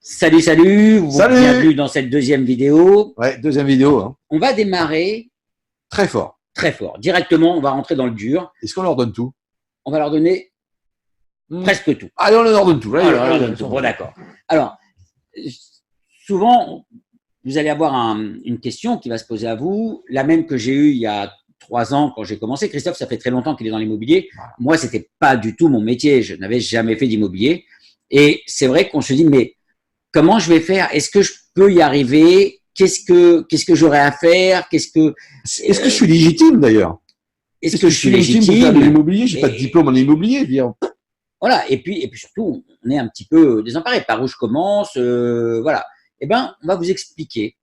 Salut, salut, Salut. bienvenue dans cette deuxième vidéo. Ouais, deuxième vidéo, hein. On va démarrer Très fort. très fort. Directement, on va rentrer dans le dur. Est-ce qu'on leur donne tout? On va leur donner presque tout. Allez, on leur donne tout. Allez, Alors, bon, d'accord. Alors, souvent, vous allez avoir une question qui va se poser à vous, la même que j'ai eue il y a 3 ans quand j'ai commencé. Christophe, ça fait très longtemps qu'il est dans l'immobilier. Moi, c'était pas du tout mon métier. Je n'avais jamais fait d'immobilier. Et c'est vrai qu'on se dit, mais comment je vais faire? Est-ce que je peux y arriver? Qu'est-ce que j'aurais à faire? Est-ce que je suis légitime d'ailleurs? Est-ce que je suis légitime pour faire de légitime? l'immobilier? J'ai pas de diplôme en immobilier. Voilà. Et puis surtout, on est un petit peu désemparé. Par où je commence? Voilà. Eh ben, on va vous expliquer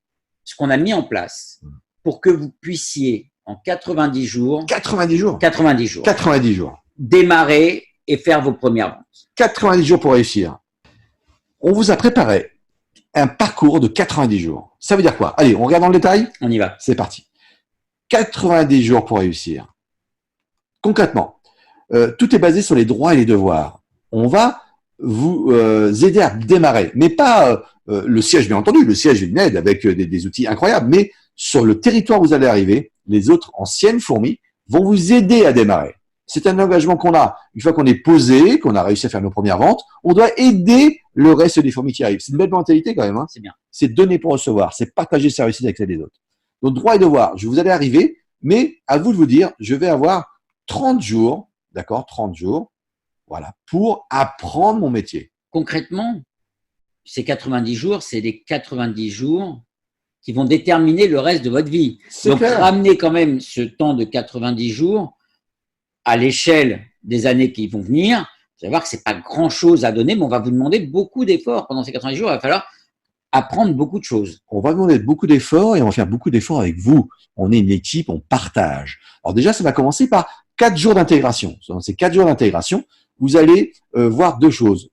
ce qu'on a mis en place pour que vous puissiez en 90 jours, 90 jours. 90 jours, 90 jours. démarrer et faire vos premières ventes. 90 jours pour réussir. On vous a préparé un parcours de 90 jours. Ça veut dire quoi? Allez, on regarde dans le détail? On y va. C'est parti. 90 jours pour réussir. Concrètement, tout est basé sur les droits et les devoirs. On va vous aider à démarrer, mais pas le siège, bien entendu. Le siège est une aide avec des outils incroyables, mais sur le territoire où vous allez arriver, les autres anciennes fourmis vont vous aider à démarrer. C'est un engagement qu'on a. Une fois qu'on est posé, qu'on a réussi à faire nos premières ventes, on doit aider le reste des fourmis qui arrivent. C'est une belle mentalité quand même, hein. C'est bien. C'est donner pour recevoir. C'est partager sa réussite avec celle des autres. Donc, droit et devoir. Vous allez arriver, mais à vous de vous dire, je vais avoir 30 jours, d'accord, 30 jours, voilà, pour apprendre mon métier. Concrètement, ces 90 jours, c'est les 90 jours qui vont déterminer le reste de votre vie. C'est Donc, clair. ramenez quand même ce temps de 90 jours à l'échelle des années qui vont venir. Vous allez voir que c'est pas grand-chose à donner, mais on va vous demander beaucoup d'efforts pendant ces 90 jours. Il va falloir apprendre beaucoup de choses. On va demander beaucoup d'efforts et on va faire beaucoup d'efforts avec vous. On est une équipe, on partage. Alors déjà, ça va commencer par 4 jours d'intégration. Dans ces 4 jours d'intégration, vous allez voir 2 choses.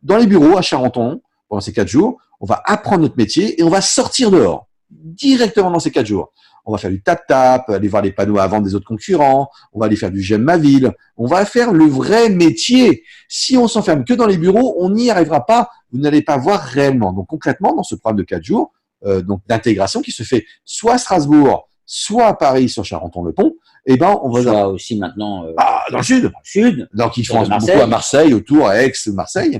Dans les bureaux à Charenton, pendant ces 4 jours, on va apprendre notre métier et on va sortir dehors, directement dans ces 4 jours. On va faire du tap-tap, aller voir les panneaux à vendre des autres concurrents, on va aller faire du j'aime ma ville, on va faire le vrai métier. Si on s'enferme que dans les bureaux, on n'y arrivera pas, vous n'allez pas voir réellement. Donc concrètement, dans ce programme de 4 jours, donc d'intégration qui se fait soit à Strasbourg, soit à Paris sur Charenton-le-Pont, eh ben on va Soit aussi maintenant dans le sud. dans le sud. Donc ils font Marseille. beaucoup à Marseille, autour, à Aix, Marseille.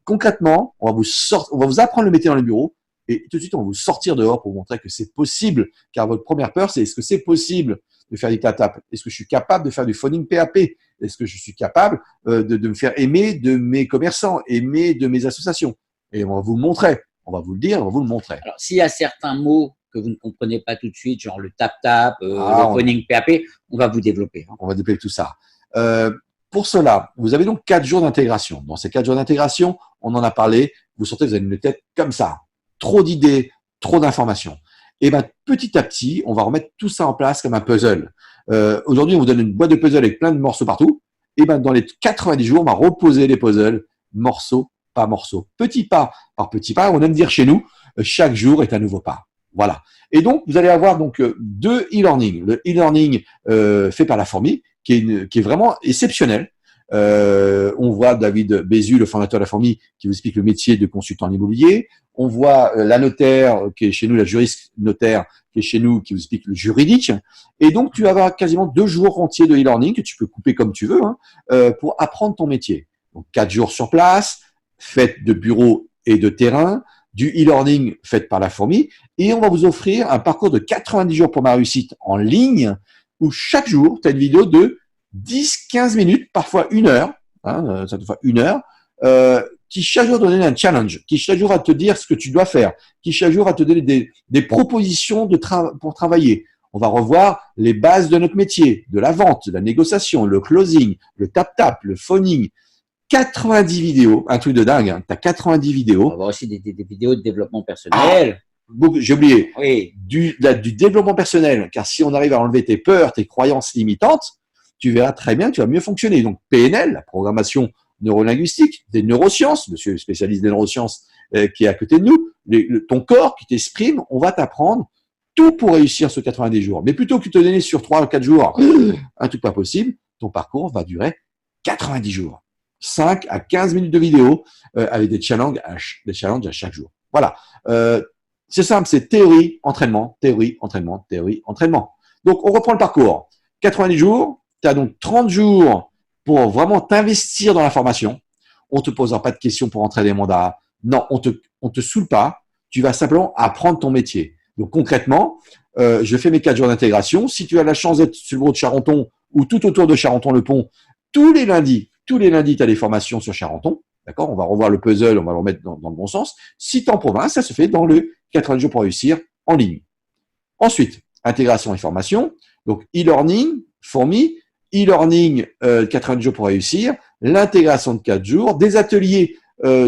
Concrètement, on va vous apprendre le métier dans les bureaux. Et tout de suite, on va vous sortir dehors pour vous montrer que c'est possible. Car votre première peur, c'est est-ce que c'est possible de faire du tap-tap? Est-ce que je suis capable de faire du phoning PAP? Est-ce que je suis capable de me faire aimer de mes commerçants, aimer de mes associations? Et on va vous le montrer. On va vous le dire, on va vous le montrer. Alors, s'il y a certains mots que vous ne comprenez pas tout de suite, genre le tap-tap, le phoning PAP, on va vous développer. On va développer tout ça. Pour cela, vous avez donc 4 jours d'intégration. Dans ces 4 jours d'intégration, on en a parlé. Vous sortez, vous avez une tête comme ça. Trop d'idées, trop d'informations. Et ben petit à petit, on va remettre tout ça en place comme un puzzle. Aujourd'hui, on vous donne une boîte de puzzle avec plein de morceaux partout. Et ben dans les 90 jours, on va reposer les puzzles morceau par morceau, petit pas par petit pas. On aime dire chez nous, chaque jour est un nouveau pas. Voilà. Et donc, vous allez avoir donc 2 e-learning. Le e-learning fait par la fourmi, qui est vraiment exceptionnel. On voit David Bézu, le fondateur de la fourmi, qui vous explique le métier de consultant immobilier. On voit la notaire, qui est chez nous, la juriste notaire, qui est chez nous, qui vous explique le juridique. Et donc, tu vas avoir quasiment 2 jours entiers de e-learning que tu peux couper comme tu veux, hein, pour apprendre ton métier. Donc, 4 jours sur place, faites de bureau et de terrain, du e-learning fait par la fourmi. Et on va vous offrir un parcours de 90 jours pour ma réussite en ligne, où chaque jour, tu as une vidéo de 10-15 minutes, parfois 1 heure, hein, ça te fait 1 heure, qui chaque jour va te donner un challenge, qui chaque jour va te dire ce que tu dois faire, qui chaque jour va te donner des propositions pour travailler. On va revoir les bases de notre métier, de la vente, de la négociation, le closing, le tap-tap, le phoning. 90 vidéos, un truc de dingue, hein. Tu as 90 vidéos. On va avoir aussi des vidéos de développement personnel. J'ai oublié. Oui. Du développement personnel, car si on arrive à enlever tes peurs, tes croyances limitantes, tu verras très bien que tu vas mieux fonctionner. Donc PNL, la programmation neurolinguistique, des neurosciences, monsieur spécialiste des neurosciences qui est à côté de nous, ton corps qui t'exprime, on va t'apprendre tout pour réussir ce 90 jours. Mais plutôt que de te donner sur 3 ou 4 jours un truc pas possible, ton parcours va durer 90 jours. 5 à 15 minutes de vidéo avec des challenges à chaque jour. Voilà. C'est simple, c'est théorie, entraînement, théorie, entraînement, théorie, entraînement. Donc, on reprend le parcours. 90 jours, tu as donc 30 jours pour vraiment t'investir dans la formation. On te posera pas de questions pour entrer des mandats. Non, on te saoule pas. Tu vas simplement apprendre ton métier. Donc, concrètement, je fais mes 4 jours d'intégration. Si tu as la chance d'être sur le bureau de Charenton ou tout autour de Charenton-le-Pont, tous les lundis, tu as des formations sur Charenton. D'accord? On va revoir le puzzle, on va le remettre dans le bon sens. Si tu es en province, ça se fait dans le 90 jours pour réussir en ligne. Ensuite, intégration et formation. Donc, e-learning, fourmi, e-learning 90 jours pour réussir, l'intégration de 4 jours, des ateliers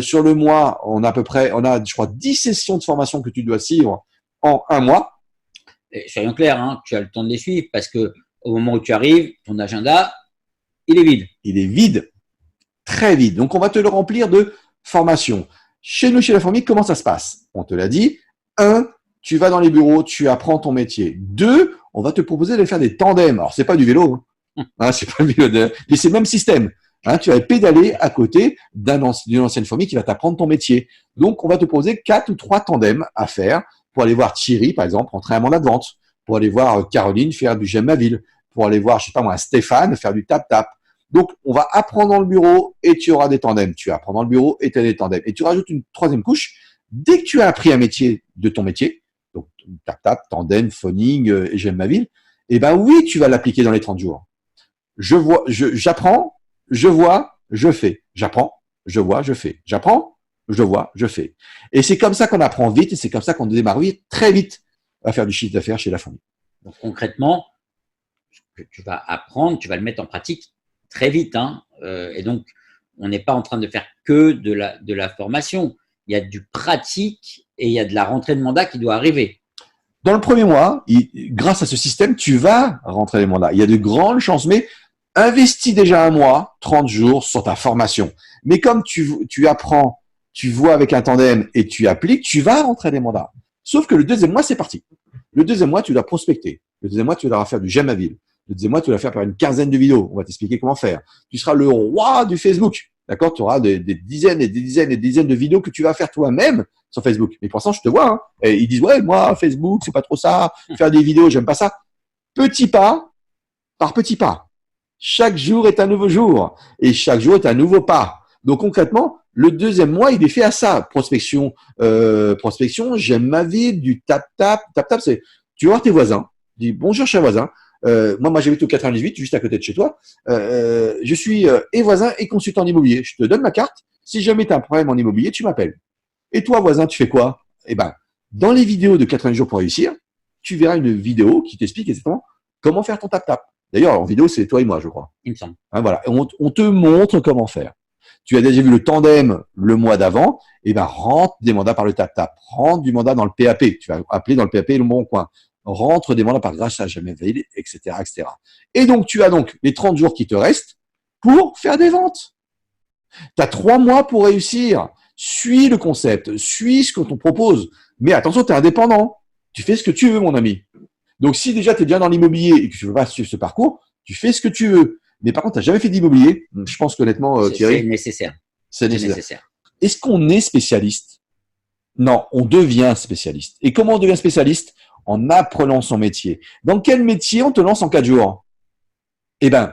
sur le mois, on a, je crois, 10 sessions de formation que tu dois suivre en un mois. Et soyons clairs, hein, tu as le temps de les suivre parce que au moment où tu arrives, ton agenda, il est vide. Il est vide, très vide. Donc, on va te le remplir de formation. Chez nous, chez La Fourmi, comment ça se passe? On te l'a dit. 1, tu vas dans les bureaux, tu apprends ton métier. 2, on va te proposer de faire des tandems. Alors, c'est pas du vélo, hein, c'est pas du vélo, mais c'est le même système. Hein, tu vas pédaler à côté d'une ancienne fourmi qui va t'apprendre ton métier. Donc, on va te proposer 4 ou 3 tandems à faire pour aller voir Thierry, par exemple, entrer un mandat de vente, pour aller voir Caroline faire du J'aime ma ville, pour aller voir, je sais pas moi, Stéphane faire du tap-tap. Donc, on va apprendre dans le bureau et tu auras des tandems. Tu apprends dans le bureau et tu as des tandems. Et tu rajoutes une 3e couche. Dès que tu as appris un métier de ton métier, donc tap-tap, tandem, phoning et J'aime ma ville, eh ben oui, tu vas l'appliquer dans les 30 jours. J'apprends, je vois, je fais. J'apprends, je vois, je fais. J'apprends, je vois, je fais. Et c'est comme ça qu'on apprend vite et c'est comme ça qu'on démarre vite, très vite à faire du chiffre d'affaires chez La Fourmi. Donc, concrètement, ce que tu vas apprendre, tu vas le mettre en pratique très vite. Hein. Et donc, on n'est pas en train de faire que de la formation. Il y a du pratique et il y a de la rentrée de mandat qui doit arriver. Dans le premier mois, grâce à ce système, tu vas rentrer les mandats. Il y a de grandes chances, mais investis déjà un mois, 30 jours sur ta formation. Mais comme tu apprends, tu vois avec un tandem et tu appliques, tu vas rentrer des mandats. Sauf que le 2e mois, c'est parti. Le 2e mois, tu dois prospecter. Le 2e mois, tu dois faire du J'aime ma ville. Le 2e mois, tu dois faire par une quinzaine de vidéos. On va t'expliquer comment faire. Tu seras le roi du Facebook. D'accord? Tu auras des dizaines et des dizaines et des dizaines de vidéos que tu vas faire toi-même sur Facebook. Mais pour l'instant, je te vois. Hein. Et ils disent, ouais, moi, Facebook, c'est pas trop ça. Faire des vidéos, j'aime pas ça. Petit pas par petit pas. Chaque jour est un nouveau jour. Et chaque jour est un nouveau pas. Donc, concrètement, le 2e mois, il est fait à ça. Prospection, J'aime ma ville, du tap-tap. Tap-tap, c'est, tu vas voir tes voisins. Dis, bonjour, cher voisin. Moi, j'habite au 98, juste à côté de chez toi. Je suis et voisin et consultant d'immobilier. Je te donne ma carte. Si jamais tu as un problème en immobilier, tu m'appelles. Et toi, voisin, tu fais quoi? Eh ben, dans les vidéos de 90 jours pour réussir, tu verras une vidéo qui t'explique exactement comment faire ton tap-tap. D'ailleurs, en vidéo, c'est toi et moi, je crois. Il me semble. Hein, voilà. On te montre comment faire. Tu as déjà vu le tandem le mois d'avant. Eh ben, rentre des mandats par le tap-tap. Rentre du mandat dans le PAP. Tu vas appeler dans le PAP le bon coin. Rentre des mandats par grâce à J'aime ma ville, etc., etc. Et donc, tu as donc les 30 jours qui te restent pour faire des ventes. Tu as 3 mois pour réussir. Suis le concept, suis ce qu'on te propose. Mais attention, tu es indépendant. Tu fais ce que tu veux, mon ami. Donc, si déjà tu es bien dans l'immobilier et que tu ne veux pas suivre ce parcours, tu fais ce que tu veux. Mais par contre, tu n'as jamais fait d'immobilier. Je pense qu'honnêtement, Thierry, c'est nécessaire. C'est nécessaire. Est-ce qu'on est spécialiste? Non, on devient spécialiste. Et comment on devient spécialiste? En apprenant son métier. Dans quel métier on te lance en 4 jours? Eh ben,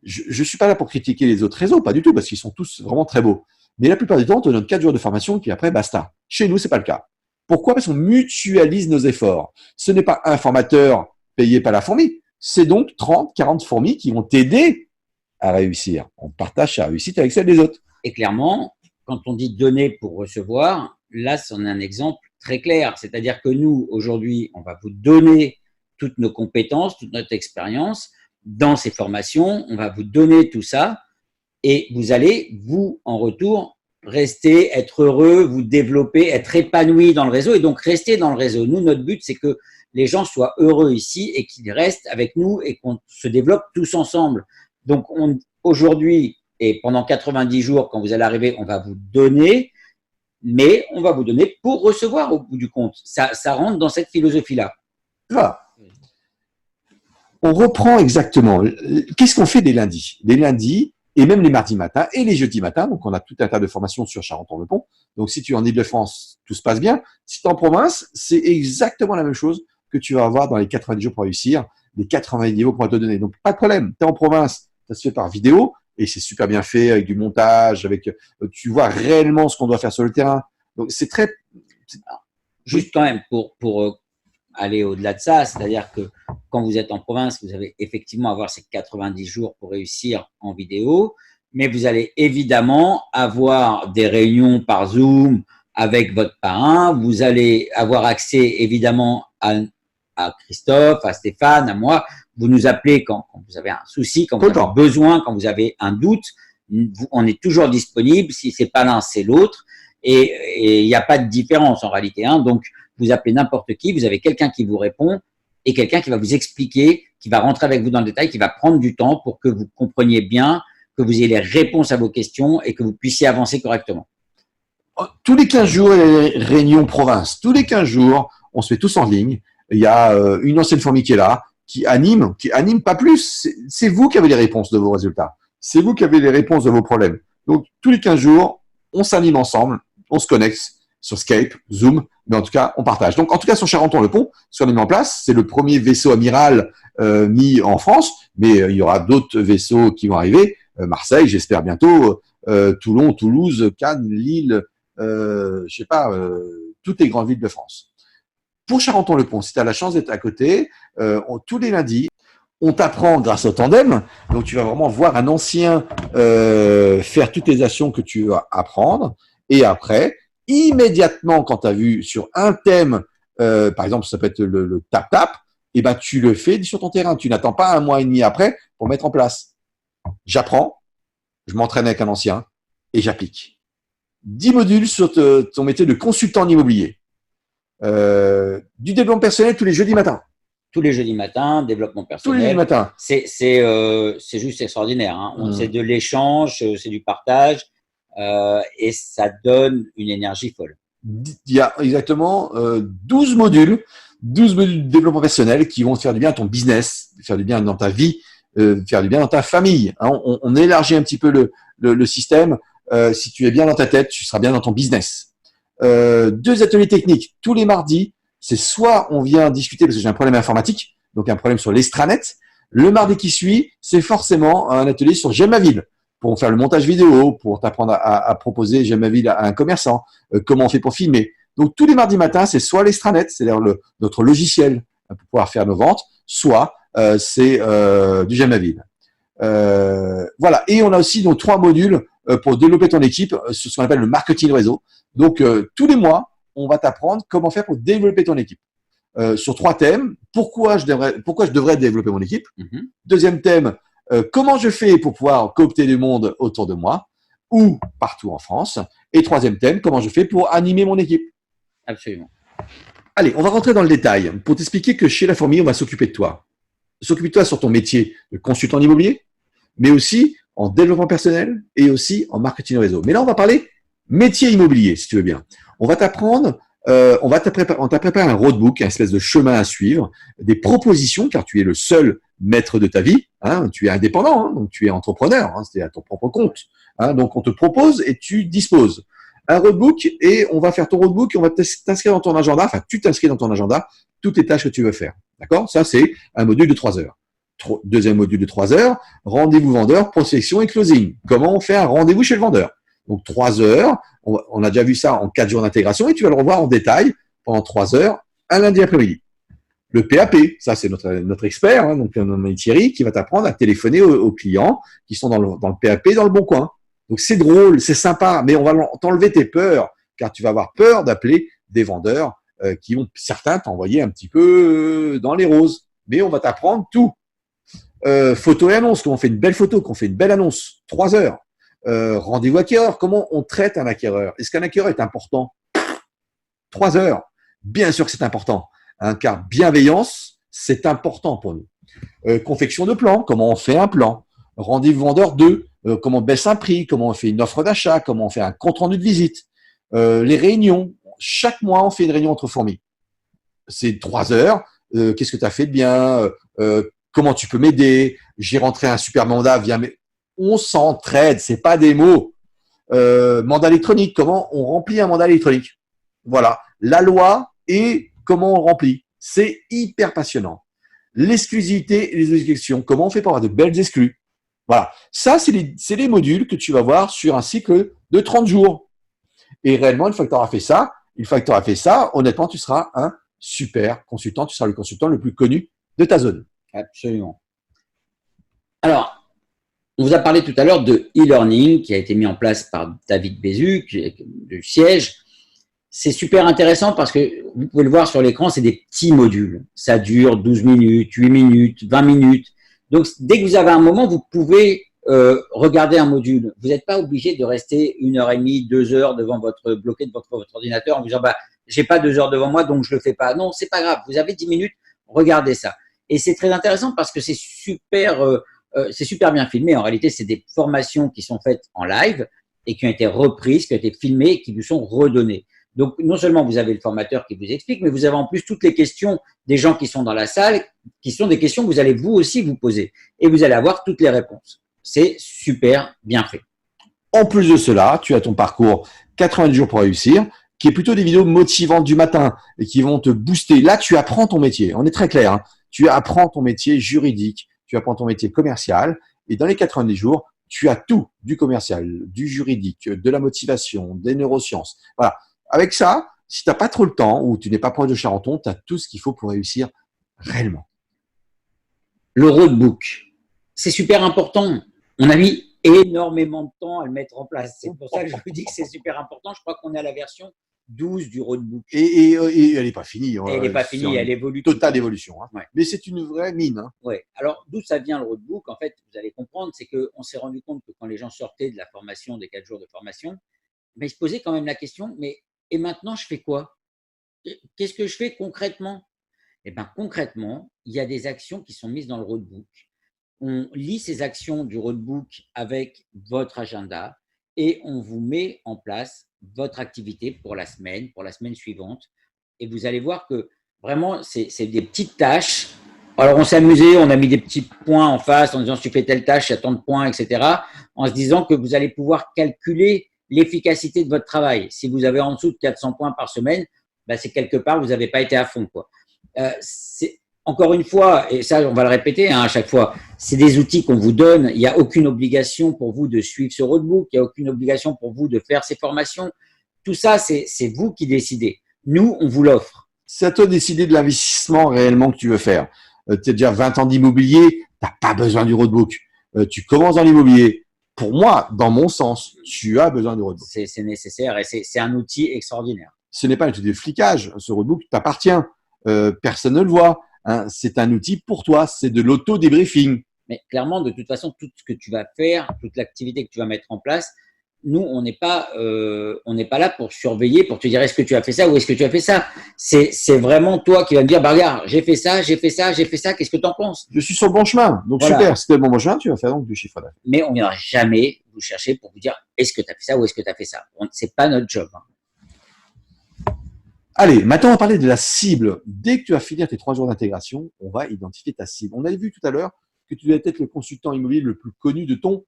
je suis pas là pour critiquer les autres réseaux, pas du tout, parce qu'ils sont tous vraiment très beaux. Mais la plupart du temps, on te donne 4 jours de formation, et puis après, basta. Chez nous, c'est pas le cas. Pourquoi? Parce qu'on mutualise nos efforts. Ce n'est pas un formateur payé par La Fourmi. C'est donc 30, 40 fourmis qui vont t'aider à réussir. On partage sa réussite avec celle des autres. Et clairement, quand on dit donner pour recevoir, là, c'en est un exemple très clair. C'est-à-dire que nous, aujourd'hui, on va vous donner toutes nos compétences, toute notre expérience dans ces formations. On va vous donner tout ça et vous allez, vous, en retour, rester, être heureux, vous développer, être épanoui dans le réseau et donc rester dans le réseau. Nous, notre but, c'est que les gens soient heureux ici et qu'ils restent avec nous et qu'on se développe tous ensemble. Donc, aujourd'hui et pendant 90 jours, quand vous allez arriver, on va vous donner, mais on va vous donner pour recevoir au bout du compte. Ça rentre dans cette philosophie-là. Voilà. On reprend exactement. Qu'est-ce qu'on fait des lundis? Les lundis, et même les mardis matins et les jeudis matins. Donc, on a tout un tas de formations sur Charenton-le-Pont. Donc, si tu es en Île-de-France, tout se passe bien. Si tu es en province, c'est exactement la même chose que tu vas avoir dans les 90 jours pour réussir, les 80 niveaux qu'on va te donner. Donc, pas de problème. Tu es en province, ça se fait par vidéo et c'est super bien fait avec du montage, avec tu vois réellement ce qu'on doit faire sur le terrain. Donc, c'est très… Juste quand même, pour aller au-delà de ça, c'est-à-dire que quand vous êtes en province, vous allez effectivement avoir ces 90 jours pour réussir en vidéo, mais vous allez évidemment avoir des réunions par Zoom avec votre parrain, vous allez avoir accès évidemment à Christophe, à Stéphane, à moi, vous nous appelez quand vous avez un souci, quand vous avez besoin, quand vous avez un doute, on est toujours disponible, si c'est pas l'un, c'est l'autre, et il n'y a pas de différence en réalité, hein. Donc, vous appelez n'importe qui, vous avez quelqu'un qui vous répond et quelqu'un qui va vous expliquer, qui va rentrer avec vous dans le détail, qui va prendre du temps pour que vous compreniez bien, que vous ayez les réponses à vos questions et que vous puissiez avancer correctement. Tous les 15 jours, il y a les réunions province. Tous les 15 jours, on se met tous en ligne. Il y a une ancienne fourmi qui est là, qui anime pas plus. C'est vous qui avez les réponses de vos résultats. C'est vous qui avez les réponses de vos problèmes. Donc, tous les 15 jours, on s'anime ensemble, on se connecte sur Skype, Zoom, mais en tout cas, on partage. Donc, en tout cas, sur Charenton-le-Pont, ce qu'on a mis en place, c'est le premier vaisseau amiral mis en France, mais il y aura d'autres vaisseaux qui vont arriver. Marseille, j'espère bientôt, Toulon, Toulouse, Cannes, Lille, je sais pas, toutes les grandes villes de France. Pour Charenton-le-Pont, si tu as la chance d'être à côté, tous les lundis, on t'apprend grâce au tandem. Donc, tu vas vraiment voir un ancien faire toutes les actions que tu vas apprendre. Et après, immédiatement, quand tu as vu sur un thème, par exemple, ça peut être le tap-tap, et ben, tu le fais sur ton terrain. Tu n'attends pas un mois et demi après pour mettre en place. J'apprends, je m'entraîne avec un ancien et j'applique. 10 modules sur ton métier de consultant en immobilier. Du développement personnel tous les jeudis matins. Tous les jeudis matins, développement personnel. Tous les jeudis matins. C'est juste extraordinaire, hein. C'est de l'échange, c'est du partage et ça donne une énergie folle. Il y a exactement 12 modules de développement personnel qui vont te faire du bien à ton business, faire du bien dans ta vie, faire du bien dans ta famille. Hein. On élargit un petit peu le système. Si tu es bien dans ta tête, tu seras bien dans ton business. 2 ateliers techniques tous les mardis. C'est soit on vient discuter parce que j'ai un problème informatique, donc un problème sur l'extranet. Le mardi qui suit, c'est forcément un atelier sur J'aime ma ville, pour faire le montage vidéo, pour t'apprendre à proposer J'aime ma ville à un commerçant, comment on fait pour filmer. Donc tous les mardis matins, c'est soit l'extranet, c'est-à-dire notre logiciel pour pouvoir faire nos ventes, soit c'est du J'aime ma ville. Voilà. Et on a aussi nos 3 modules pour développer ton équipe, ce qu'on appelle le marketing réseau. Donc tous les mois, on va t'apprendre comment faire pour développer ton équipe. Sur 3 thèmes. Pourquoi je devrais développer mon équipe. Deuxième thème, comment je fais pour pouvoir coopter du monde autour de moi ou partout en France. Et 3e thème, comment je fais pour animer mon équipe. Absolument. Allez, on va rentrer dans le détail pour t'expliquer que chez La Fourmi, on va s'occuper de toi. S'occuper de toi sur ton métier de consultant immobilier, mais aussi en développement personnel et aussi en marketing réseau. Mais là, on va parler métier immobilier, si tu veux bien. On va t'apprendre, on t'a préparé un roadbook, un espèce de chemin à suivre, des propositions, car tu es le seul maître de ta vie, hein, tu es indépendant, hein, donc tu es entrepreneur, hein, c'est à ton propre compte. Hein, donc on te propose et tu disposes. Un roadbook et on va faire ton roadbook et on va t'inscrire dans ton agenda, enfin tu t'inscris dans ton agenda toutes les tâches que tu veux faire. D'accord? Ça, c'est un module de 3 heures. Deuxième module de 3 heures, rendez-vous vendeur, prospection et closing. Comment on fait un rendez-vous chez le vendeur? Donc 3 heures, on a déjà vu ça en 4 jours d'intégration et tu vas le revoir en détail pendant 3 heures, un lundi après-midi. Le PAP, ça c'est notre expert, hein, donc Thierry, qui va t'apprendre à téléphoner aux clients qui sont dans le PAP dans le bon coin. Donc c'est drôle, c'est sympa, mais on va t'enlever tes peurs, car tu vas avoir peur d'appeler des vendeurs qui vont certains t'envoyer un petit peu dans les roses. Mais on va t'apprendre tout. Photo et annonce, comment on fait une belle photo, comment on fait une belle annonce, 3 heures. Rendez-vous acquéreur, comment on traite un acquéreur. Est-ce qu'un acquéreur est important? 3 heures. Bien sûr que c'est important, hein, car bienveillance, c'est important pour nous. Confection de plan, comment on fait un plan. Rendez-vous vendeur 2, comment on baisse un prix, comment on fait une offre d'achat, comment on fait un compte-rendu de visite. Les réunions, chaque mois, on fait une réunion entre fourmis. C'est 3 heures. Qu'est-ce que tu as fait de bien? Comment tu peux m'aider? J'ai rentré un super mandat via on s'entraide, c'est pas des mots. Mandat électronique, comment on remplit un mandat électronique. Voilà, la loi et comment on remplit. C'est hyper passionnant. L'exclusivité et les objections, comment on fait pour avoir de belles exclus. Voilà, ça c'est les modules que tu vas voir sur un cycle de 30 jours. Et réellement, une fois que tu auras fait ça, honnêtement, tu seras un super consultant, tu seras le consultant le plus connu de ta zone. Absolument. Alors, on vous a parlé tout à l'heure de e-learning qui a été mis en place par David Bézu, du siège. C'est super intéressant parce que vous pouvez le voir sur l'écran, c'est des petits modules. Ça dure 12 minutes, 8 minutes, 20 minutes. Donc, dès que vous avez un moment, vous pouvez regarder un module. Vous n'êtes pas obligé de rester 1h30, 2 heures bloqué devant votre ordinateur en vous disant, j'ai pas 2 heures devant moi, donc je le fais pas. Non, c'est pas grave. Vous avez 10 minutes, regardez ça. Et c'est très intéressant parce que c'est super bien filmé. En réalité, c'est des formations qui sont faites en live et qui ont été reprises, qui ont été filmées et qui vous sont redonnées. Donc, non seulement vous avez le formateur qui vous explique, mais vous avez en plus toutes les questions des gens qui sont dans la salle, qui sont des questions que vous allez vous aussi vous poser. Et vous allez avoir toutes les réponses. C'est super bien fait. En plus de cela, tu as ton parcours 90 jours pour réussir, qui est plutôt des vidéos motivantes du matin et qui vont te booster. Là, tu apprends ton métier. On est très clair. Hein. Tu apprends ton métier juridique, tu apprends ton métier commercial. Et dans les 90 jours, tu as tout du commercial, du juridique, de la motivation, des neurosciences. Voilà. Avec ça, si tu n'as pas trop le temps ou tu n'es pas proche de Charenton, tu as tout ce qu'il faut pour réussir réellement. Le roadbook, c'est super important. On a mis énormément de temps à le mettre en place. C'est pour ça que je vous dis que c'est super important. Je crois qu'on est à la version 12 du roadbook. Et elle n'est pas finie. Elle n'est pas finie, elle évolue. Totale évolution. Hein. Ouais. Mais c'est une vraie mine. Hein. Ouais. Alors, d'où ça vient le roadbook? En fait, vous allez comprendre, c'est qu'on s'est rendu compte que quand les gens sortaient de la formation, des 4 jours de formation, ils se posaient quand même la question, mais et maintenant, je fais quoi? Qu'est-ce que je fais concrètement? Eh bien, concrètement, il y a des actions qui sont mises dans le roadbook. On lit ces actions du roadbook avec votre agenda et on vous met en place votre activité pour la semaine suivante. Et vous allez voir que vraiment, c'est des petites tâches. Alors, on s'est amusé, on a mis des petits points en face en disant si tu fais telle tâche, il y a tant de points, etc. En se disant que vous allez pouvoir calculer l'efficacité de votre travail. Si vous avez en dessous de 400 points par semaine, c'est quelque part, vous n'avez pas été à fond, quoi. Encore une fois, et ça, on va le répéter à chaque fois, c'est des outils qu'on vous donne. Il n'y a aucune obligation pour vous de suivre ce roadbook. Il n'y a aucune obligation pour vous de faire ces formations. Tout ça, c'est vous qui décidez. Nous, on vous l'offre. C'est à toi de décider de l'investissement réellement que tu veux faire. Tu as déjà 20 ans d'immobilier, tu n'as pas besoin du roadbook. Tu commences dans l'immobilier. Pour moi, dans mon sens, tu as besoin du roadbook. C'est nécessaire et c'est un outil extraordinaire. Ce n'est pas un outil de flicage. Ce roadbook t'appartient. Personne ne le voit. Hein. C'est un outil pour toi. C'est de l'auto-débriefing. Mais clairement, de toute façon, tout ce que tu vas faire, toute l'activité que tu vas mettre en place, nous, on n'est pas là pour surveiller, pour te dire est-ce que tu as fait ça ou est-ce que tu as fait ça. C'est vraiment toi qui vas me dire, regarde, j'ai fait ça, qu'est-ce que tu en penses? Je suis sur le bon chemin. Donc, voilà. Super, si tu es le bon chemin, tu vas faire donc du chiffre d'affaires. Mais on ne viendra jamais vous chercher pour vous dire est-ce que tu as fait ça ou est-ce que tu as fait ça. Ce n'est pas notre job. Hein. Allez, maintenant, on va parler de la cible. Dès que tu vas finir tes 3 jours d'intégration, on va identifier ta cible. On avait vu tout à l'heure que tu devais être le consultant immobilier le plus connu de ton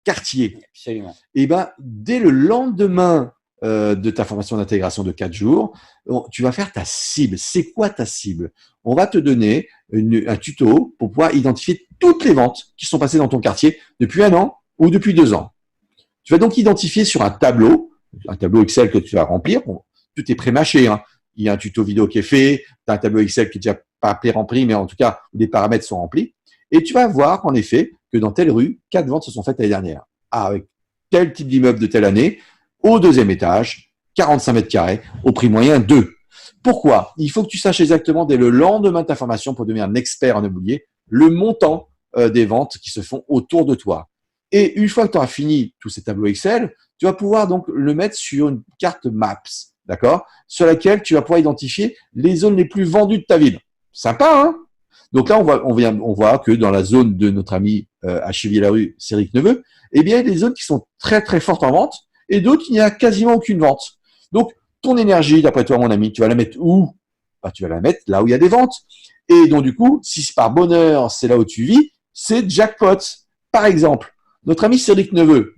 quartier. Absolument. Et dès le lendemain de ta formation d'intégration de 4 jours, tu vas faire ta cible. C'est quoi ta cible? On va te donner un tuto pour pouvoir identifier toutes les ventes qui sont passées dans ton quartier depuis 1 an ou depuis 2 ans. Tu vas donc identifier sur un tableau Excel que tu vas remplir. Bon, tout est pré-mâché. Hein. Il y a un tuto vidéo qui est fait. Tu as un tableau Excel qui est déjà pas pré-rempli, mais en tout cas, les paramètres sont remplis. Et tu vas voir, en effet, que dans telle rue, 4 ventes se sont faites l'année dernière. Avec tel type d'immeuble de telle année, au 2e étage, 45 mètres carrés, au prix moyen 2. Pourquoi? Il faut que tu saches exactement dès le lendemain de ta formation pour devenir un expert en immobilier, le montant des ventes qui se font autour de toi. Et une fois que tu auras fini tous ces tableaux Excel, tu vas pouvoir donc le mettre sur une carte Maps, d'accord? Sur laquelle tu vas pouvoir identifier les zones les plus vendues de ta ville. Sympa, hein? Donc là, on voit que dans la zone de notre ami à Chevilly-la-Rue, Céric Neveu, eh bien, il y a des zones qui sont très, très fortes en vente et d'autres, il n'y a quasiment aucune vente. Donc, ton énergie, d'après toi, mon ami, tu vas la mettre où? Tu vas la mettre là où il y a des ventes. Et donc, du coup, si par bonheur, c'est là où tu vis, c'est jackpot. Par exemple, Notre ami Cédric Neveu,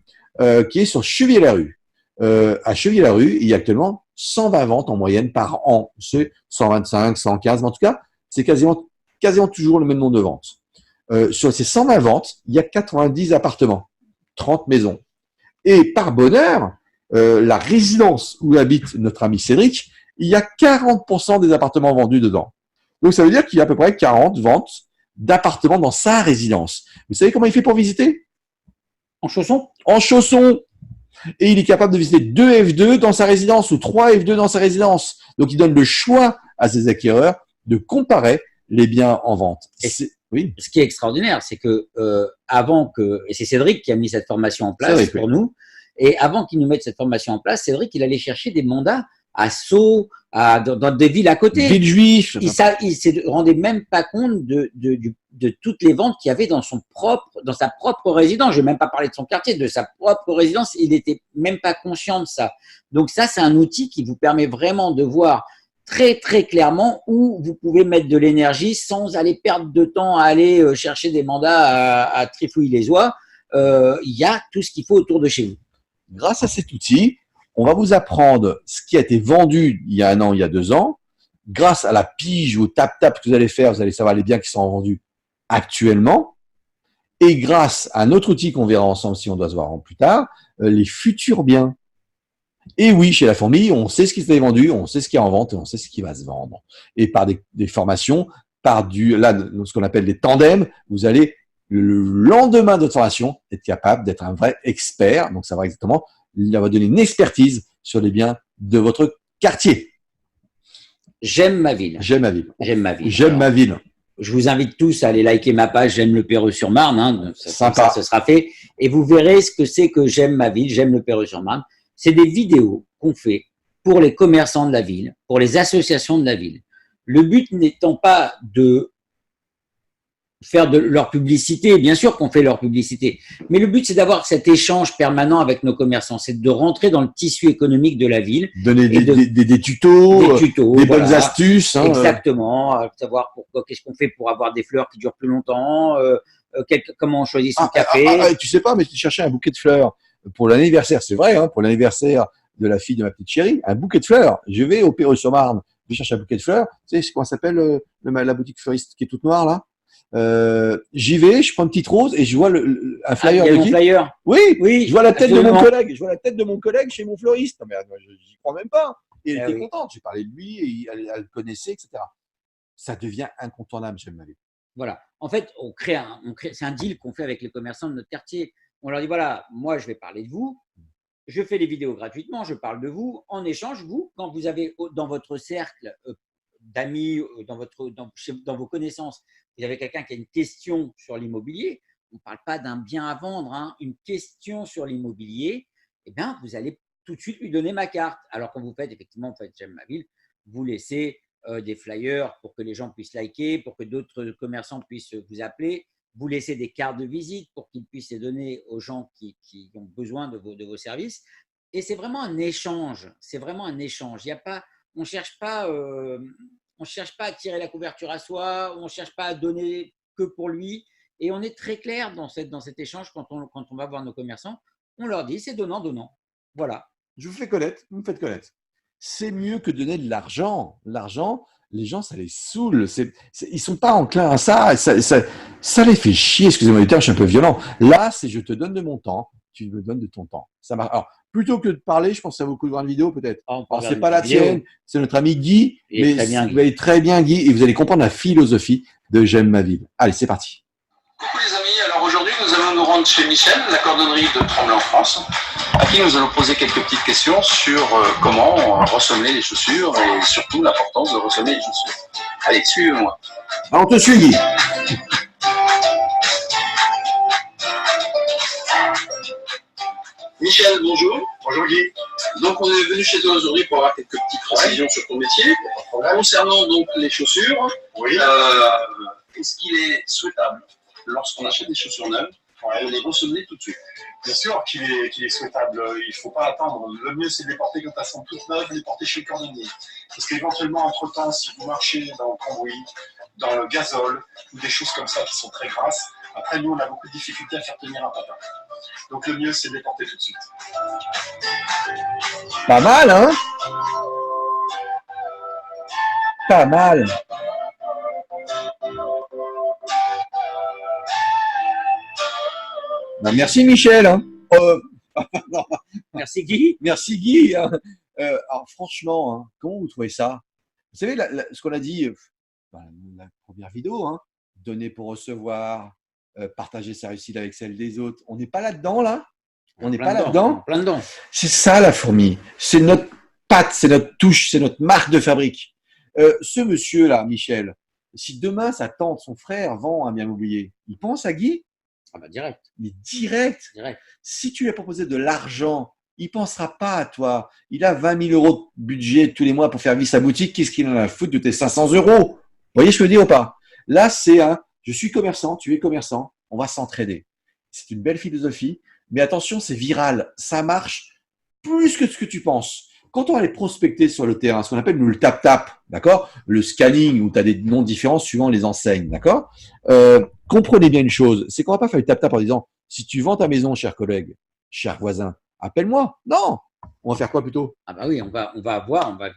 qui est sur Chevilly-la-Rue. À Chevilly-la-Rue, il y a actuellement 120 ventes en moyenne par an. C'est 125, 115, mais en tout cas, c'est quasiment toujours le même nombre de ventes. Sur ces 120 ventes, il y a 90 appartements, 30 maisons. Et par bonheur, la résidence où habite notre ami Cédric, il y a 40% des appartements vendus dedans. Donc, ça veut dire qu'il y a à peu près 40 ventes d'appartements dans sa résidence. Vous savez comment il fait pour visiter? En chaussons? En chaussons. Et il est capable de visiter 2 F2 dans sa résidence ou 3 F2 dans sa résidence. Donc, il donne le choix à ses acquéreurs de comparer les biens en vente. Oui. Ce qui est extraordinaire, c'est que et c'est Cédric qui a mis cette formation en place pour nous, et avant qu'il nous mette cette formation en place, Cédric, il allait chercher des mandats à Sceaux, dans des villes à côté. Villes juives. Il se rendait même pas compte de toutes les ventes qu'il y avait dans sa propre résidence. Je vais même pas parler de son quartier, de sa propre résidence. Il n'était même pas conscient de ça. Donc ça, c'est un outil qui vous permet vraiment de voir très très clairement où vous pouvez mettre de l'énergie sans aller perdre de temps à aller chercher des mandats à trifouiller les oies. Il y a tout ce qu'il faut autour de chez vous. Grâce à cet outil, on va vous apprendre ce qui a été vendu il y a 1 an, il y a 2 ans. Grâce à la pige ou au tap-tap que vous allez faire, vous allez savoir les biens qui sont vendus actuellement. Et grâce à un autre outil qu'on verra ensemble si on doit se voir plus tard, les futurs biens. Et oui, chez La Fourmi, on sait ce qui s'est vendu, on sait ce qui est en vente et on sait ce qui va se vendre. Et par des formations, ce qu'on appelle des tandems, vous allez, le lendemain de votre formation, être capable d'être un vrai expert. Donc, ça va exactement, il va donner une expertise sur les biens de votre quartier. J'aime ma ville. J'aime ma ville. J'aime ma ville. J'aime ma ville. Je vous invite tous à aller liker ma page J'aime le Perreux-sur-Marne. Hein, sympa. Ça, ce sera fait. Et vous verrez ce que c'est que J'aime ma ville, J'aime le Perreux-sur-Marne. C'est des vidéos qu'on fait pour les commerçants de la ville, pour les associations de la ville. Le but n'étant pas de faire de leur publicité, bien sûr qu'on fait leur publicité, mais le but c'est d'avoir cet échange permanent avec nos commerçants, c'est de rentrer dans le tissu économique de la ville. Donner des tutos, des bonnes astuces. Hein, exactement, savoir qu'est-ce qu'on fait pour avoir des fleurs qui durent plus longtemps, comment on choisit son café. Tu sais pas, mais tu cherchais un bouquet de fleurs pour l'anniversaire, c'est vrai, hein, pour l'anniversaire de la fille de ma petite chérie, un bouquet de fleurs. Je vais au Perreux-sur-Marne, je cherche un bouquet de fleurs. Tu sais comment ça s'appelle la boutique fleuriste qui est toute noire là? J'y vais, je prends une petite rose et je vois un flyer de qui? Flyer. Oui, je vois la tête de mon collègue. Je vois la tête de mon collègue chez mon fleuriste. Mais j'y crois même pas. Et elle était contente. J'ai parlé de lui et elle le connaissait, etc. Ça devient incontournable, J'aime ma ville. Voilà. En fait, c'est un deal qu'on fait avec les commerçants de notre quartier. On leur dit voilà, moi je vais parler de vous. Je fais les vidéos gratuitement, je parle de vous. En échange, vous, quand vous avez dans votre cercle d'amis, dans vos connaissances, vous avez quelqu'un qui a une question sur l'immobilier, on ne parle pas d'un bien à vendre, hein, une question sur l'immobilier, eh bien, vous allez tout de suite lui donner ma carte. Alors quand vous faites J'aime ma ville, vous laissez des flyers pour que les gens puissent liker, pour que d'autres commerçants puissent vous appeler. Vous laissez des cartes de visite pour qu'ils puissent les donner aux gens qui ont besoin de vos services. Et c'est vraiment un échange. C'est vraiment un échange. Il y a pas, on ne cherche pas à tirer la couverture à soi, on ne cherche pas à donner que pour lui. Et on est très clair dans cet échange quand on va voir nos commerçants. On leur dit c'est donnant-donnant. Voilà. Je vous fais connaître, vous me faites connaître. C'est mieux que de donner de l'argent. L'argent, les gens, ça les saoule. Ils sont pas enclins à ça. Ça les fait chier. Excusez-moi du terme, je suis un peu violent. Là, c'est je te donne de mon temps, tu me donnes de ton temps. Ça marche. Alors, plutôt que de parler, je pense que ça vaut le coup de voir une vidéo peut-être. Alors, c'est pas la tienne, c'est notre ami Guy. Mais vous allez très bien Guy et vous allez comprendre la philosophie de J'aime ma ville. Allez, c'est parti. Coucou les amis, alors aujourd'hui nous allons nous rendre chez Michel, la cordonnerie de Tremblay en France, à qui nous allons poser quelques petites questions sur comment ressommer les chaussures et surtout l'importance de ressommer les chaussures. Allez, suivez-moi. Alors, on te suit Guy. Michel, bonjour. Bonjour Guy. Donc on est venu chez toi aujourd'hui pour avoir quelques petites précisions sur ton métier. Concernant donc les chaussures, oui. Est-ce qu'il est souhaitable, lorsqu'on achète des chaussures neuves, de les ressommer tout de suite? Bien sûr qu'il est souhaitable, il ne faut pas attendre. Le mieux, c'est de les porter quand elles sont toutes neuves, de les porter chez le cordonnier. Parce qu'éventuellement, entre-temps, si vous marchez dans le cambouis, dans le gazole, ou des choses comme ça qui sont très grasses, après, nous, on a beaucoup de difficultés à faire tenir un patin. Donc le mieux, c'est de les porter tout de suite. Pas mal, hein? Pas mal. Ben, merci Michel. Hein. Merci Guy. Merci Guy. Hein. Alors franchement, hein, comment vous trouvez ça? Vous savez, ce qu'on a dit dans la première vidéo, hein, donner pour recevoir, partager sa réussite avec celle des autres. On n'est pas là-dedans, là? On n'est pas là-dedans? Plein dedans. C'est ça la fourmi. C'est notre patte, c'est notre touche, c'est notre marque de fabrique. Ce monsieur-là, Michel, si demain sa tante, son frère vend un bien immobilier, il pense à Guy? Ah bah direct. Mais direct. Direct. Si tu lui as proposé de l'argent, il pensera pas à toi. Il a 20 000 euros de budget tous les mois pour faire vivre sa boutique. Qu'est-ce qu'il en a à foutre de tes 500 euros? Vous voyez ce que je veux dire ou pas? Là, c'est un, je suis commerçant, tu es commerçant, on va s'entraider. C'est une belle philosophie, mais attention, c'est viral. Ça marche plus que ce que tu penses. Quand on va aller prospecter sur le terrain, ce qu'on appelle nous, le tap-tap, d'accord? Le scanning, où tu as des noms différents suivant les enseignes, d'accord? Comprenez bien une chose, c'est qu'on va pas faire le tap-tap en disant, si tu vends ta maison, cher collègue, cher voisin, appelle-moi. Non! On va faire quoi plutôt? Ah bah oui, on va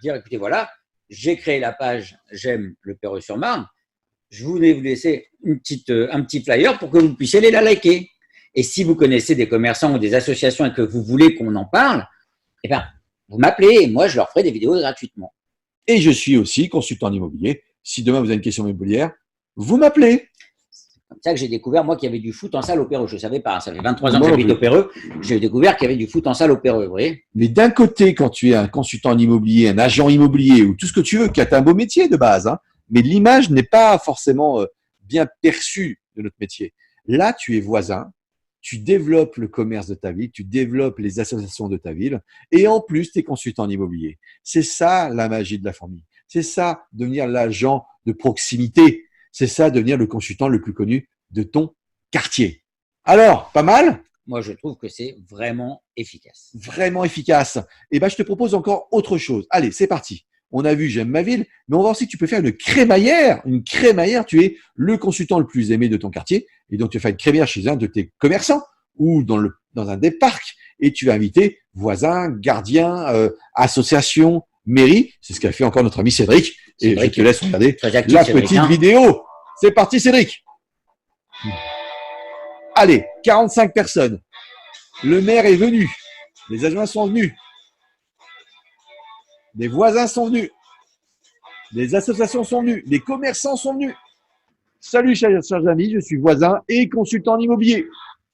dire, écoutez, voilà, j'ai créé la page J'aime le Perreux-sur-Marne. Je voulais vous laisser un petit flyer pour que vous puissiez aller la liker. Et si vous connaissez des commerçants ou des associations et que vous voulez qu'on en parle, eh ben, vous m'appelez et moi, je leur ferai des vidéos gratuitement. Et je suis aussi consultant en immobilier. Si demain vous avez une question immobilière, vous m'appelez. C'est comme ça que j'ai découvert, moi, qu'il y avait du foot en salle au Perreux. Je ne savais pas, ça fait 23 ans que j'habite au Perreux. J'ai découvert qu'il y avait du foot en salle au Perreux, vous voyez. Mais d'un côté, quand tu es un consultant en immobilier, un agent immobilier ou tout ce que tu veux, qui a un beau métier de base, hein, mais l'image n'est pas forcément bien perçue de notre métier. Là, tu es voisin, tu développes le commerce de ta ville, tu développes les associations de ta ville et en plus, tu es consultant en immobilier. C'est ça la magie de la fourmi. C'est ça, devenir l'agent de proximité. C'est ça, devenir le consultant le plus connu de ton quartier. Alors, pas mal? Moi, je trouve que c'est vraiment efficace. Vraiment efficace. Eh ben, je te propose encore autre chose. Allez, c'est parti. On a vu J'aime ma ville, mais on va voir aussi que tu peux faire une crémaillère. Une crémaillère, tu es le consultant le plus aimé de ton quartier. Et donc, tu vas faire une crémaillère chez un de tes commerçants ou dans un des parcs. Et tu vas inviter voisins, gardiens, associations, mairies. C'est ce qu'a fait encore notre ami Cédric. Et je te laisse regarder la petite vidéo. C'est parti, Cédric. Allez, 45 personnes. Le maire est venu. Les adjoints sont venus. Les voisins sont venus. Les associations sont venues. Les commerçants sont venus. Salut, chers amis, je suis voisin et consultant en immobilier.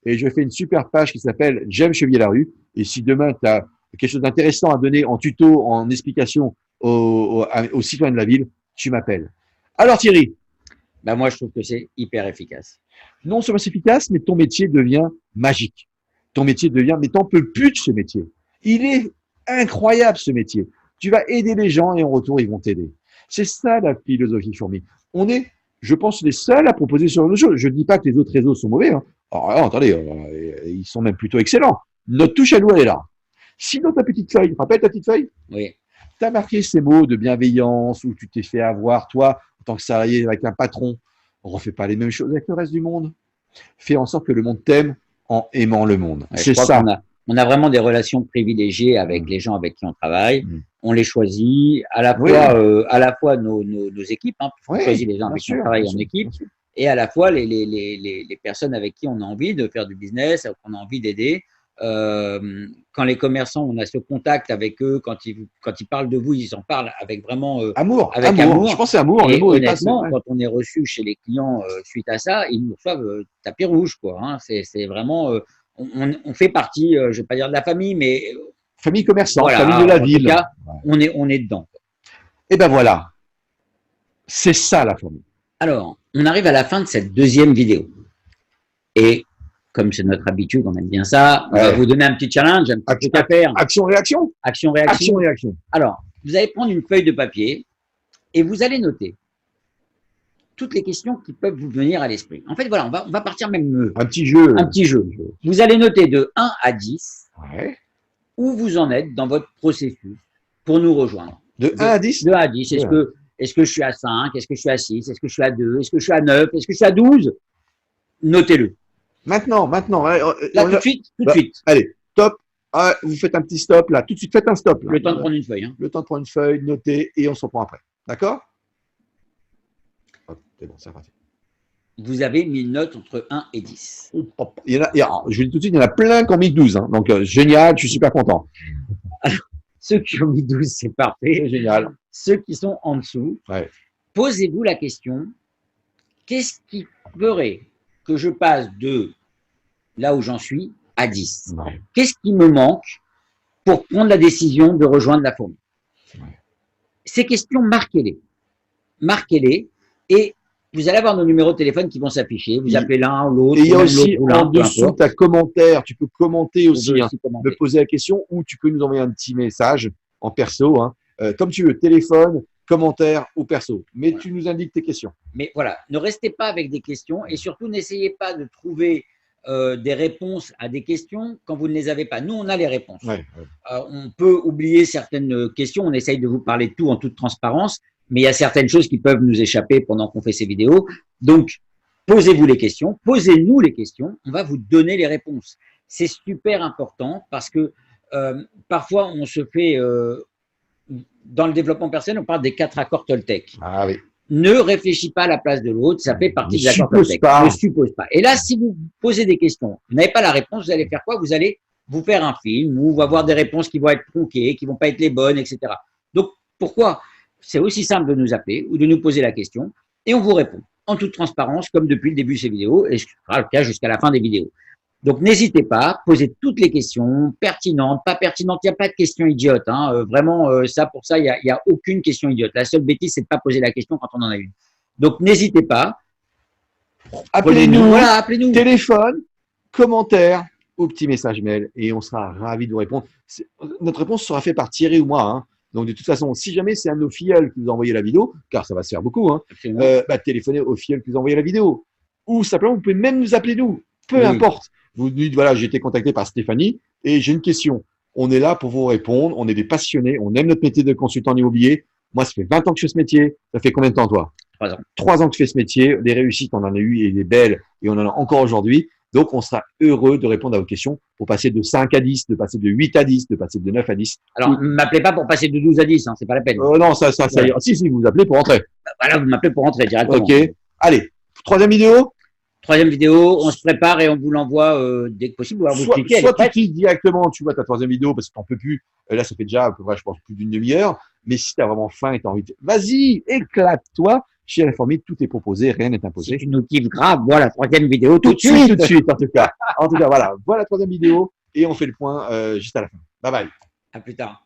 Et je fais une super page qui s'appelle J'aime Chevilliers-la-Rue. Et si demain, tu as quelque chose d'intéressant à donner en tuto, en explication aux citoyens de la ville, tu m'appelles. Alors Thierry, Ben moi, je trouve que c'est hyper efficace. non seulement c'est efficace, mais ton métier devient magique. Ton métier devient, mais t'en peux plus de ce métier. Il est incroyable ce métier. Tu vas aider les gens et en retour, ils vont t'aider. C'est ça la philosophie fourmi. On est, je pense, les seuls à proposer ce genre de choses. Je ne dis pas que les autres réseaux sont mauvais. Hein. Alors, attendez, ils sont même plutôt excellents. Notre touche à nous, elle est là. Sinon, ta petite feuille, rappelle ta petite feuille? Oui. Tu as marqué ces mots de bienveillance où tu t'es fait avoir, toi, en tant que salarié avec un patron. On ne refait pas les mêmes choses avec le reste du monde. Fais en sorte que le monde t'aime en aimant le monde. Ouais, c'est ça. On a vraiment des relations privilégiées avec les gens avec qui on travaille. On les choisit à la fois nos équipes, hein, on choisit les gens avec qui on travaille en équipe, et à la fois les personnes avec qui on a envie de faire du business, qu'on a envie d'aider. Quand les commerçants, on a ce contact avec eux, quand ils parlent de vous, ils en parlent avec vraiment amour. amour. Je pense que c'est amour. Et le mot honnêtement, quand on est reçu chez les clients suite à ça, ils nous reçoivent tapis rouge, quoi. Hein. C'est vraiment, on fait partie, je vais pas dire de la famille, mais famille commerçante, voilà, famille de la ville. En tout cas, on est dedans. Et ben voilà, c'est ça la famille. Alors, on arrive à la fin de cette deuxième vidéo. Et comme c'est notre habitude, on aime bien ça, on va vous donner un petit challenge, un petit truc à faire. Action-réaction. Action-réaction. Action-réaction. Alors, vous allez prendre une feuille de papier et vous allez noter toutes les questions qui peuvent vous venir à l'esprit. En fait, voilà, on va partir même un petit jeu. Un petit jeu. Vous allez noter de 1 à 10 ouais. où vous en êtes dans votre processus pour nous rejoindre. De 1 à 10 De 1 à 10. Est-ce que je suis à 5? Est-ce que je suis à 6? Est-ce que je suis à 2? Est-ce que je suis à 9? Est-ce que je suis à 12? Notez-le. Maintenant. Là, tout de suite, tout de Bah, suite. Allez, top. Ah, vous faites un petit stop là. Tout de suite, faites un stop. Là. Le temps de prendre une feuille. Hein. Le temps de prendre une feuille, noter et on se reprend après. D'accord? Hop, c'est bon, c'est reparti. Vous avez mis une note entre 1 et 10. Je vous dis tout de suite, il y en a plein qui ont mis 12. Hein. Donc, génial, je suis super content. Ceux qui ont mis 12, c'est parfait. C'est génial. Ceux qui sont en dessous, Ouais. posez-vous la question, qu'est-ce qui ferait que je passe de là où j'en suis à 10? Ouais. Qu'est-ce qui me manque pour prendre la décision de rejoindre la fourmi? Ouais. Ces questions, marquez-les. Marquez-les et vous allez avoir nos numéros de téléphone qui vont s'afficher. Vous appelez l'un ou l'autre. Et il y a ou même aussi l'autre ou l'un, en peu dessous importe. ta commentaire. Tu peux commenter Vous aussi, pouvez hein, aussi commenter. me poser la question ou tu peux nous envoyer un petit message en perso, hein, comme tu veux, téléphone, commentaire ou perso. Mais Voilà. tu nous indiques tes questions. Mais voilà, ne restez pas avec des questions et surtout n'essayez pas de trouver des réponses à des questions quand vous ne les avez pas. Nous, on a les réponses. Ouais. On peut oublier certaines questions, on essaye de vous parler de tout en toute transparence, mais il y a certaines choses qui peuvent nous échapper pendant qu'on fait ces vidéos. Donc, posez-vous les questions, posez-nous les questions, on va vous donner les réponses. C'est super important parce que parfois, on se fait, dans le développement personnel, on parle des 4 accords Toltec. Ah oui. Ne réfléchis pas à la place de l'autre, ça fait partie Ne de l'accord suppose Toltec. pas. Ne suppose pas. Et là, si vous posez des questions, vous n'avez pas la réponse, vous allez faire quoi? Vous allez vous faire un film où vous allez avoir des réponses qui vont être tronquées, qui vont pas être les bonnes, etc. Donc, pourquoi? C'est aussi simple de nous appeler ou de nous poser la question et on vous répond en toute transparence, comme depuis le début de ces vidéos, et ce sera le cas jusqu'à la fin des vidéos. Donc, n'hésitez pas, posez toutes les questions, pertinentes, pas pertinentes, il n'y a pas de questions idiotes. Hein. Vraiment, pour ça, il y a aucune question idiote. La seule bêtise, c'est de ne pas poser la question quand on en a une. Donc, n'hésitez pas. Appelez-nous, Voilà, appelez-nous. téléphone, commentaire ou petit message mail et on sera ravis de vous répondre. Notre réponse sera faite par Thierry ou moi. Hein. Donc, de toute façon, si jamais c'est un de nos filleuls qui vous a envoyé la vidéo, car ça va se faire beaucoup, hein, téléphonez au filleul qui vous a envoyé la vidéo. Ou simplement, vous pouvez même nous appeler nous. Peu importe. Vous nous dites, voilà, j'ai été contacté par Stéphanie et j'ai une question. On est là pour vous répondre. On est des passionnés. On aime notre métier de consultant en immobilier. Moi, ça fait 20 ans que je fais ce métier. Ça fait combien de temps, toi? 3 ans. 3 ans que je fais ce métier. Des réussites, on en a eu et des belles et on en a encore aujourd'hui. Donc, on sera heureux de répondre à vos questions pour passer de 5 à 10, de passer de 8 à 10, de passer de 9 à 10. Alors, ne m'appelez pas pour passer de 12 à 10, hein, c'est pas la peine. Non, ça ira. Si, vous vous appelez pour rentrer. Voilà, vous m'appelez pour rentrer directement. Ok. Allez. 3e vidéo. 3e vidéo, on se prépare et on vous l'envoie dès que possible. Alors, vous cliquez, Soit tu cliques directement, tu vois ta 3e vidéo parce que t'en peux plus. Là, ça fait déjà à peu près, je pense, plus d'une demi-heure. Mais si tu as vraiment faim et tu as envie de... Vas-y, éclate-toi. Chez Informé, tout est proposé, rien n'est imposé. Si tu nous kiffes grave, voilà, 3e vidéo tout de suite. Tout de suite, en tout cas. Voilà, voilà la 3e vidéo et on fait le point juste à la fin. Bye bye. À plus tard.